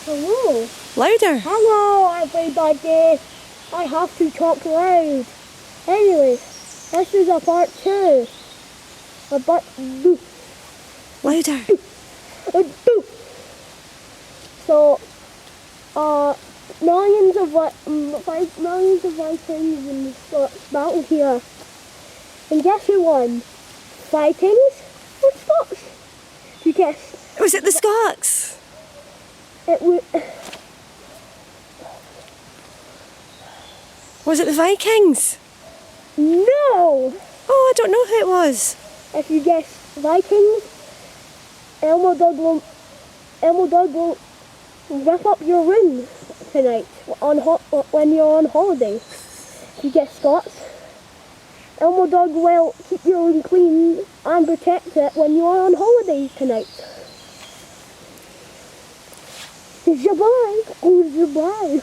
Hello. Louder. Hello, everybody. I have to talk loud. Anyway, this is a part 2. Louder. So, millions of Vikings in the Scots battle here. And guess who won? Vikings or Scots? You guess. Was it the Scots? It was. Was it the Vikings? No! Oh, I don't know who it was. If you guess Vikings, Elmo Dog will rip up your room tonight when you're on holiday. If you guess Scots, Elmo Dog will keep your room clean and protect it when you're on holiday tonight. Goodbye. Goodbye.